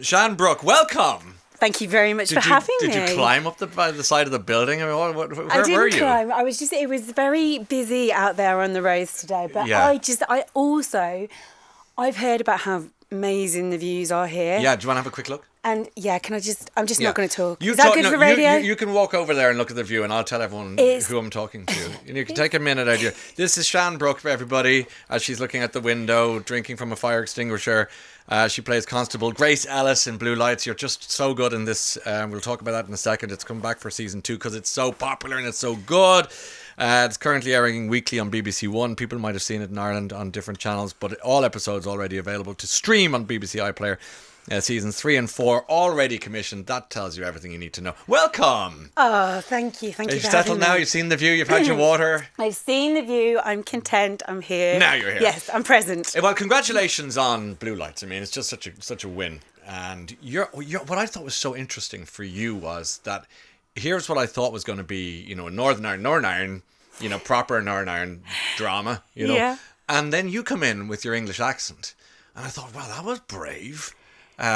Sian Brooke, welcome. Thank you very much for having me. Did you climb up the side of the building? I mean, where I didn't were you? climb. It was very busy out there on the roads today. But Yeah. I've heard about how amazing the views are here. Yeah, do you want to have a quick look? And yeah, I'm just not going to talk. You Is that good for radio? You can walk over there and look at the view, and I'll tell everyone who I'm talking to. You can take a minute out of you. This is Sian Brooke, for everybody, as she's looking at the window, drinking from a fire extinguisher. She plays Constable Grace Ellis in Blue Lights. You're just so good in this. We'll talk about that in a second. It's come back for season 2 because it's so popular and it's so good. It's currently airing weekly on BBC One. People might have seen it in Ireland on different channels, but all episodes already available to stream on BBC iPlayer. Seasons 3 and 4 already commissioned. That tells you everything you need to know. Welcome. Oh, thank you. Thank you for having me. You've settled now. You've seen the view. You've had your water. I've seen the view. I'm content. I'm here. Now you're here. Yes, I'm present. Well, congratulations on Blue Lights. I mean, it's just such a win. And what I thought was so interesting for you was that here's what I thought was going to be, a Northern Ireland, proper Northern Ireland drama, Yeah. And then you come in with your English accent, and I thought, wow, that was brave.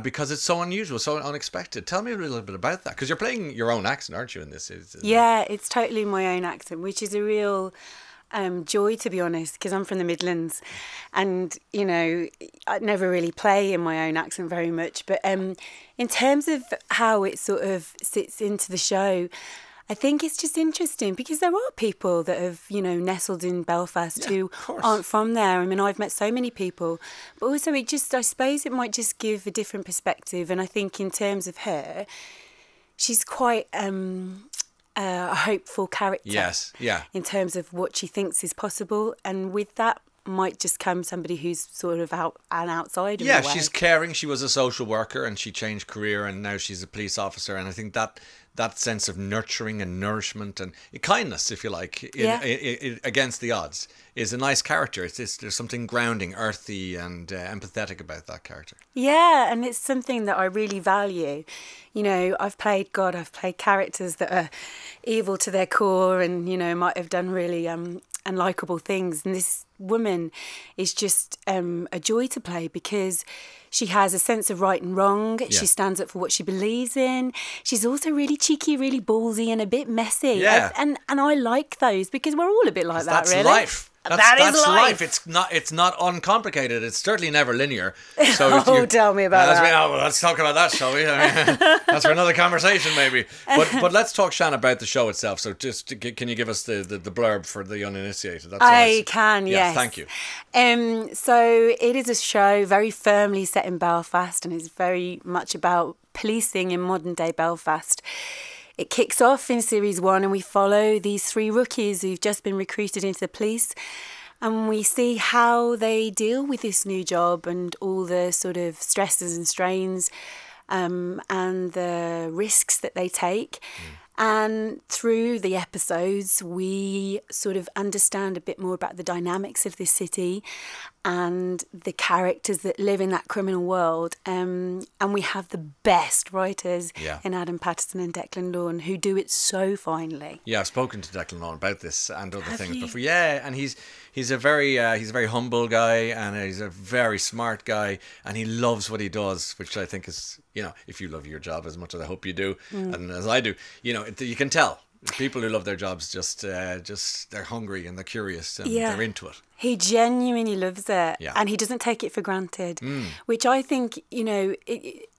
Because it's so unusual, so unexpected. Tell me a little bit about that, because you're playing your own accent, aren't you, in this? Yeah, it's totally my own accent, which is a real joy, to be honest, because I'm from the Midlands, and I never really play in my own accent very much. But in terms of how it sort of sits into the show, I think it's just interesting because there are people that have, nestled in Belfast who aren't from there. I mean, I've met so many people, but also I suppose it might just give a different perspective. And I think in terms of her, she's quite a hopeful character. Yes, yeah. In terms of what she thinks is possible. And with that might just come somebody who's sort of an outsider. Yeah, she's caring. She was a social worker and she changed career and now she's a police officer. And I think that sense of nurturing and nourishment and kindness, if you like, against the odds is a nice character. There's something grounding, earthy and empathetic about that character. Yeah, and it's something that I really value. I've played characters that are evil to their core and, might have done really unlikable things. And this woman is just a joy to play because she has a sense of right and wrong. Yeah. She stands up for what she believes in. She's also really cheeky, really ballsy and a bit messy. Yeah. And I like those because we're all a bit like that, really. Life. That's life. It's not uncomplicated. It's certainly never linear. So tell me about that. Well, let's talk about that, shall we? That's for another conversation, maybe. But let's talk, Sian, about the show itself. So can you give us the blurb for the uninitiated? I can, yes. Thank you. So it is a show very firmly set in Belfast and is very much about policing in modern day Belfast. It kicks off in series 1 and we follow these 3 rookies who've just been recruited into the police and we see how they deal with this new job and all the sort of stresses and strains and the risks that they take. And through the episodes, we sort of understand a bit more about the dynamics of this city and the characters that live in that criminal world. And we have the best writers in Adam Patterson and Declan Lawn who do it so finely. Yeah, I've spoken to Declan Lawn about this and other things before. Yeah, and he's a very humble guy and he's a very smart guy and he loves what he does, which I think is, if you love your job as much as I hope you do and as I do, you can tell. People who love their jobs just they're hungry and they're curious and they're into it. He genuinely loves it and he doesn't take it for granted, which I think,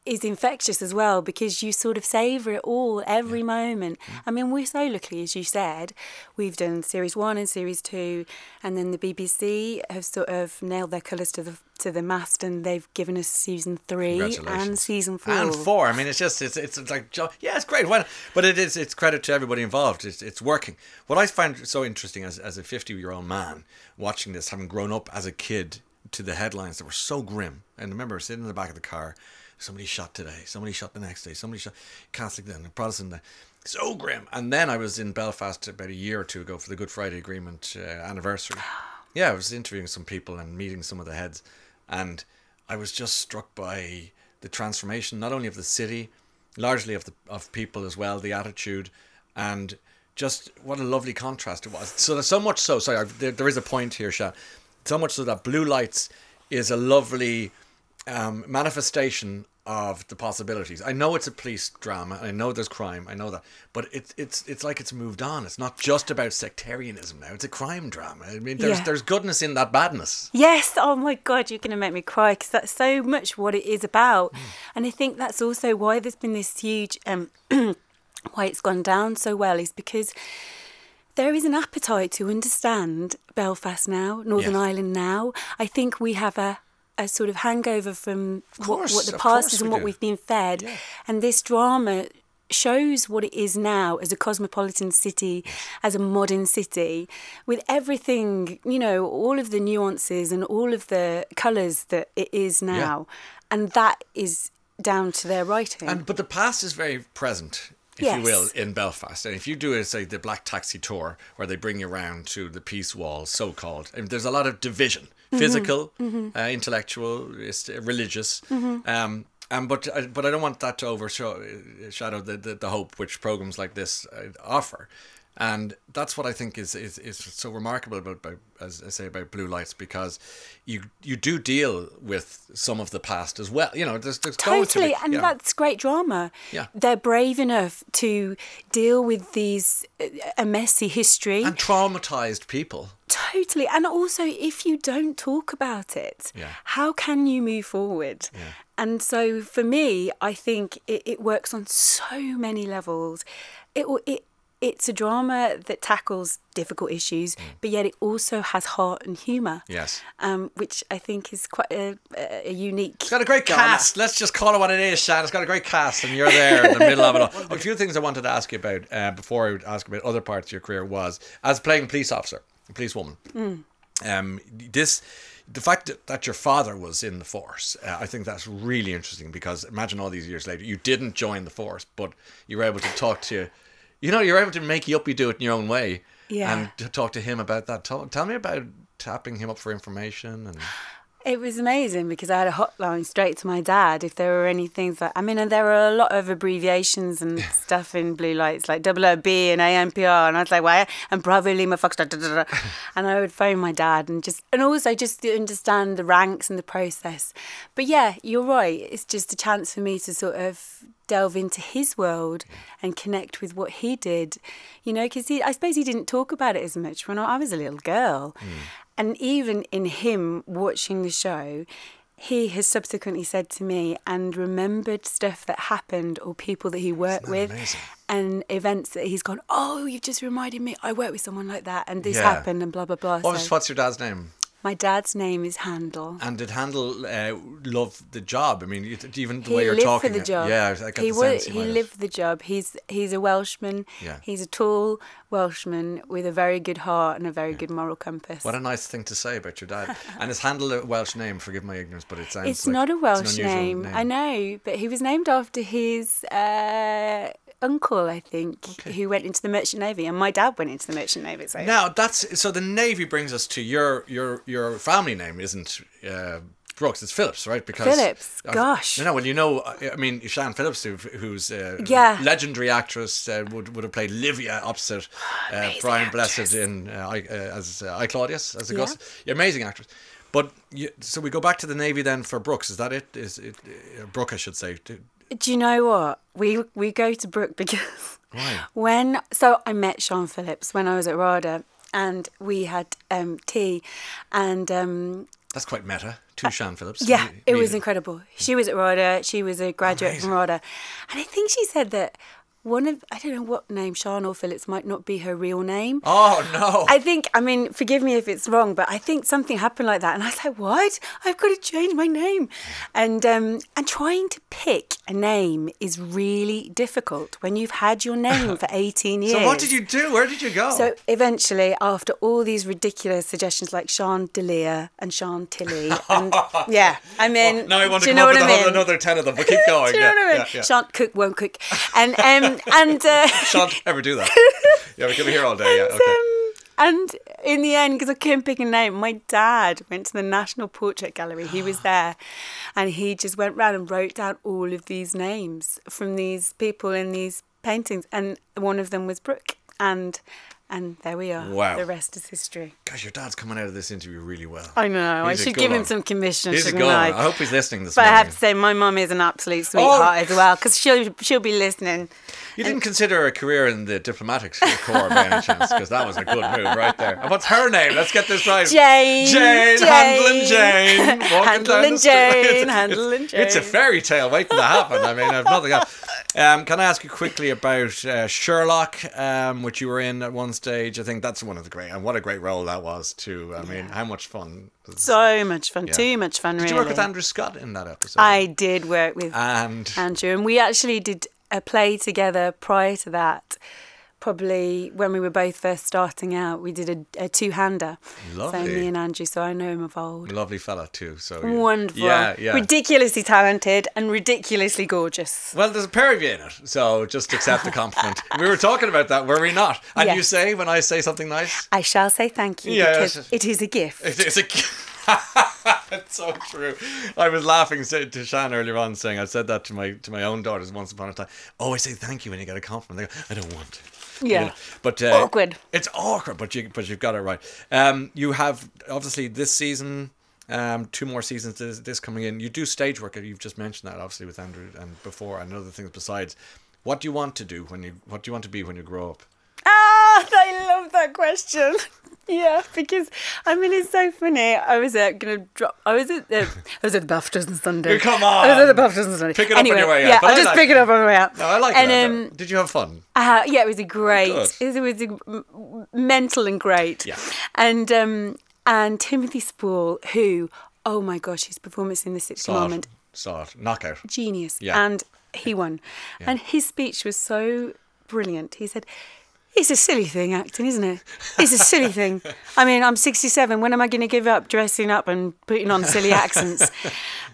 is infectious as well because you sort of savour it all, every moment. I mean, we're so lucky, as you said. We've done series 1 and series 2 and then the BBC have sort of nailed their colours to the mast and they've given us season 3 and season 4. And 4. I mean, it's like, it's great. But it's credit to everybody involved. It's working. What I find so interesting as a 50-year-old man watching this, having grown up as a kid to the headlines that were so grim. And I remember sitting in the back of the car, somebody shot today, somebody shot the next day, somebody shot Catholic then, Protestant then. So grim. And then I was in Belfast about a year or 2 ago for the Good Friday Agreement anniversary. Yeah, I was interviewing some people and meeting some of the heads. And I was just struck by the transformation, not only of the city, largely of people as well, the attitude, and just what a lovely contrast it was. So much so, sorry, there is a point here, Sian, so much so that Blue Lights is a lovely manifestation of the possibilities. I know it's a police drama. I know there's crime. I know that, but it's like it's moved on. It's not just about sectarianism now. It's a crime drama. I mean, there's goodness in that badness. Yes. Oh my God, you're going to make me cry, because that's so much what it is about. And I think that's also why there's been this huge, why it's gone down so well, is because there is an appetite to understand Belfast now, Northern Ireland now. I think we have a sort of hangover from what the past is and what we've been fed. Yeah. And this drama shows what it is now as a cosmopolitan city, as a modern city, with everything, you know, all of the nuances and all of the colours that it is now. Yeah. And that is down to their writing. But the past is very present, if you will, in Belfast. And if you do, say, the Black Taxi Tour, where they bring you around to the peace wall, so-called, and there's a lot of division. Physical, intellectual, religious, but I don't want that to overshadow the hope which programs like this offer, and that's what I think is so remarkable about, as I say, about Blue Lights, because you do deal with some of the past as well. You know, there's totally, and that's great drama. Yeah, they're brave enough to deal with these a messy history and traumatized people. Totally. And also, if you don't talk about it, how can you move forward? Yeah. And so for me, I think it works on so many levels. It's a drama that tackles difficult issues, but yet it also has heart and humour. Yes. Which I think is quite a unique... It's got a great cast. Let's just call it what it is, Shan. It's got a great cast, and you're there in the middle of it all. A few things I wanted to ask you about before I would ask about other parts of your career was, as playing a police officer, a policewoman, the fact that your father was in the force, I think that's really interesting, because imagine all these years later, you didn't join the force, but you were able to talk to... You know, you're able to make you do it in your own way, and to talk to him about that. Tell me about tapping him up for information. And it was amazing, because I had a hotline straight to my dad if there were any things like... I mean, and there were a lot of abbreviations and stuff in Blue Lights, like OOB and ANPR, and I was like, why? And Bravo Lima Foxtrot, and I would phone my dad and also just to understand the ranks and the process. But yeah, you're right. It's just a chance for me to sort of delve into his world and connect with what he did, you know, because I suppose he didn't talk about it as much when I was a little girl. And even in him watching the show, he has subsequently said to me and remembered stuff that happened, or people that he worked with, amazing? And events that he's gone, oh, you've just reminded me, I worked with someone like that, and this happened, and blah, blah, blah. What's your dad's name? My dad's name is Handel. And did Handel love the job? I mean, even the way you're talking. He lived for the job. Yeah, I get the sense he lived for the job. He's a Welshman. Yeah. He's a tall Welshman with a very good heart and a very good moral compass. What a nice thing to say about your dad. And is Handel a Welsh name? Forgive my ignorance, but it sounds it's not a Welsh name. I know, but he was named after his... uncle, I think, who went into the Merchant Navy, and my dad went into the Merchant Navy. So now so the Navy brings us to your family name isn't Brooks, it's Phillips, right? Because Phillips, gosh. No, well, you know, I mean, Sian Phillips, who's legendary actress, would have played Livia opposite Brian Blessed in as I Claudius, as a Gus. Amazing actress. But so we go back to the Navy then for Brooks. Is that it? Is it Brooke, I should say? Do you know what? We go to Brooke because I met Sian Phillips when I was at RADA, and we had tea, and that's quite meta. Two Sian Phillips. Yeah, it was incredible. She was at RADA. She was a graduate from RADA, and I think she said that I don't know what name, Sian or Phillips, might not be her real name. Oh, no. I mean, forgive me if it's wrong, but I think something happened like that. And I was like, what? I've got to change my name. And trying to pick a name is really difficult when you've had your name for 18 years. So what did you do? Where did you go? So eventually, after all these ridiculous suggestions like Sian Delia and Sian Tilly, and I mean, now I want to come up with another 10 of them, but keep going. Do you know what I mean? Yeah. Shan't cook, won't cook. And shan't ever do that. Yeah, we could be here all day. And in the end, because I couldn't pick a name, my dad went to the National Portrait Gallery. He was there, and he just went round and wrote down all of these names from these people in these paintings, and one of them was Brooke. And And there we are. Wow. The rest is history. Gosh, your dad's coming out of this interview really well. I know. He's I a should good give him one. some commission. He's a shouldn't good I? one. I hope he's listening this But morning. I have to say, my mum is an absolute sweetheart as well, because she'll be listening. You didn't consider a career in the diplomatic corps by any chance, because that was a good move right there. And what's her name? Let's get this right. Jane. Handling Jane. Handling Jane. Handling Jane. It's a fairy tale waiting to happen. I mean, I've nothing else. Can I ask you quickly about Sherlock, which you were in at one stage? I think that's one of the great, and what a great role that was too. I mean, how much fun. So much fun. Yeah. Too much fun, really. Did you work with Andrew Scott in that episode? I did work with And Andrew, and we actually did a play together prior to that. Probably when we were both first starting out, we did a two-hander. Lovely. So me and Andrew, so I know him of old. lovely fella too. So Wonderful. Yeah, yeah. Ridiculously talented and ridiculously gorgeous. Well, there's a pair of you in it, so just accept the compliment. We were talking about that, were we not? And Yes. you say when I say something nice? I shall say thank you Yes. because it is a gift. It's a. It's so true. I was laughing to Shan earlier on, saying I said that to my own daughters once upon a time. Oh, I say thank you when you get a compliment. They go, I don't want to. Yeah. You know, but Awkward. It's awkward, but you've got it right. You have obviously this season, 2 more seasons. This coming in. You do stage work. You've just mentioned that obviously with Andrew and before and other things besides. What do you want to do what do you want to be when you grow up? I love that question. Yeah, because I mean it's so funny. I was at the BAFTAs on Sunday. Come on. I was at the BAFTAs on Sunday. Pick it up on your way out. Yeah, But I'll just pick it up on the way out. No, I like and, that. Did you have fun? Yeah, it was a great. Good. It was mental and great. Yeah. And Timothy Spall, who, oh my gosh, his performance in The Sixth Commandment, Saw it. Knockout. genius. Yeah. And he won. Yeah. And his speech was so brilliant. He said, it's a silly thing, acting, isn't it? It's a silly thing. I mean, I'm 67. When am I going to give up dressing up and putting on silly accents?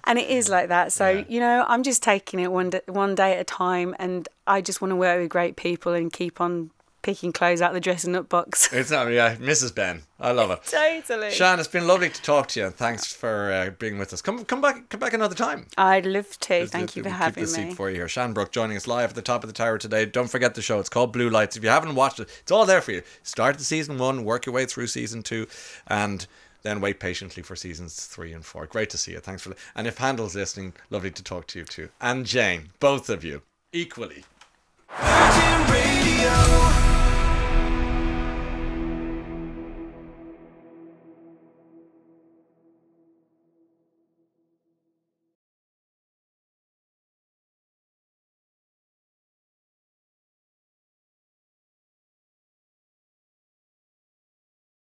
And it is like that. So, you know, I'm just taking it one day at a time. And I just want to work with great people and keep on picking clothes out of the dressing up box. It's not, yeah, Mrs. Ben. I love it. Totally. Shan, it's been lovely to talk to you. Thanks for being with us. Come back another time. I'd love to. Thank you for having Keep the me. seat for you here. Sian Brooke joining us live at the top of the tower today. Don't forget the show. It's called Blue Lights. If you haven't watched it, it's all there for you. Start the season 1, work your way through season 2, and then wait patiently for seasons 3 and 4. Great to see you. Thanks for and if Handel's listening, lovely to talk to you too. And Jane, both of you, equally. Virgin Radio.